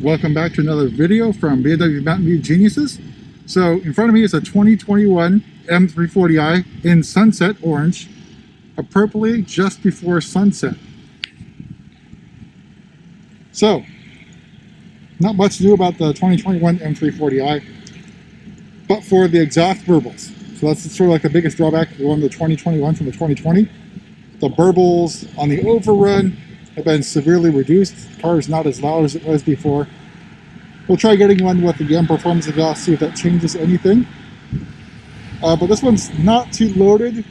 Welcome back to another video from BMW Mountain View Geniuses. So in front of me is a 2021 M340i in sunset orange, appropriately just before sunset. So, not much to do about the 2021 M340i, but for the exhaust burbles. So that's sort of like the biggest drawback going to the 2021 from the 2020. The burbles on the overrun have been severely reduced. The car is not as loud as it was before. We'll try getting one with the M Performance exhaust, see if that changes anything. But this one's not too loaded.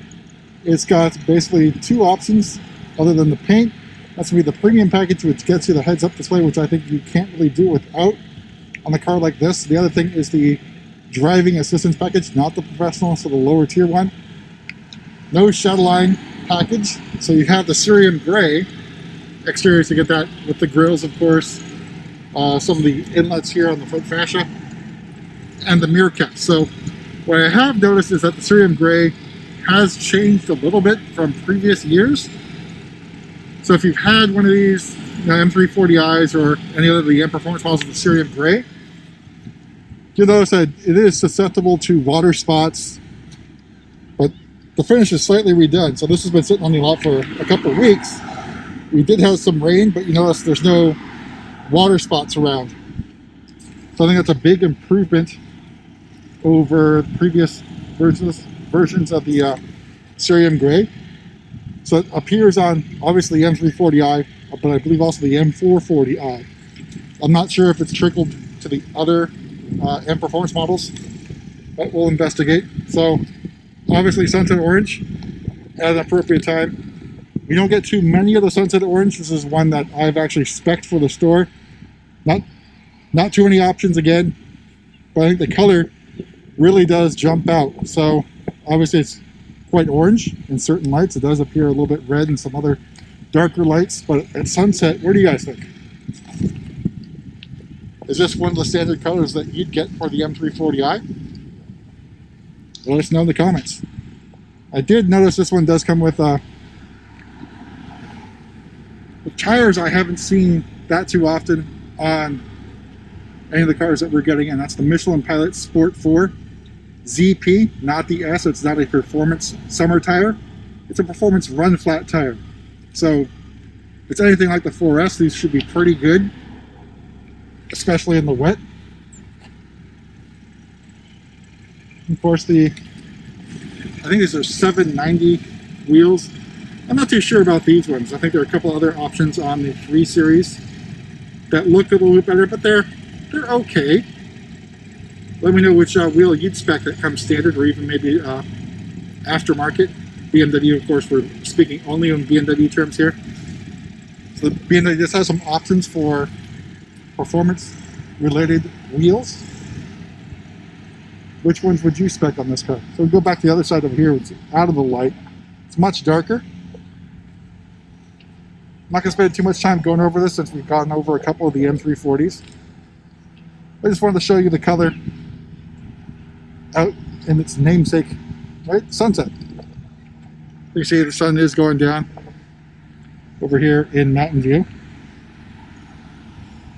It's got basically two options other than the paint. That's going to be the premium package, which gets you the heads-up display, which I think you can't really do without on a car like this. The other thing is the driving assistance package, not the professional, so the lower tier one. No shadowline package, so you have the cerium gray exterior to get that with the grills, of course, some of the inlets here on the front fascia, and the mirror caps. So what I have noticed is that the cerium gray has changed a little bit from previous years. So if you've had one of these M340i's or any other of the M Performance models with the cerium gray, you'll notice that it is susceptible to water spots, but the finish is slightly redone. So this has been sitting on the lot for a couple of weeks. We did have some rain, but you notice there's no water spots around. So I think that's a big improvement over previous versions of the cerium gray. So it appears on obviously the M340i, but I believe also the M440i. I'm not sure if it's trickled to the other M Performance models, but we'll investigate. So obviously sunset orange at an appropriate time. We don't get too many of the sunset orange. This is one that I've actually spec'd for the store. Not too many options again, but I think the color really does jump out. So obviously it's quite orange in certain lights. It does appear a little bit red in some other darker lights, but at sunset, what do you guys think? Is this one of the standard colors that you'd get for the M340i? Let us know in the comments. I did notice this one does come with tires I haven't seen that too often on any of the cars that we're getting, and that's the Michelin Pilot Sport 4 ZP, not the S. It's not a performance summer tire. It's a performance run flat tire. So if it's anything like the 4S, these should be pretty good, especially in the wet. Of course, I think these are 790 wheels. I'm not too sure about these ones. I think there are a couple other options on the 3 Series that look a little bit better, but they're okay. Let me know which wheel you'd spec that comes standard, or even maybe aftermarket. BMW, of course, we're speaking only on BMW terms here. So BMW just has some options for performance-related wheels. Which ones would you spec on this car? So we go back to the other side over here. It's out of the light. It's much darker. I'm not going to spend too much time going over this since we've gone over a couple of the M340s. I just wanted to show you the color out in its namesake, right? Sunset. You see the sun is going down over here in Mountain View.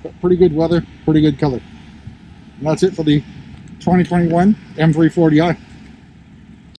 But pretty good weather, pretty good color. And that's it for the 2021 M340i.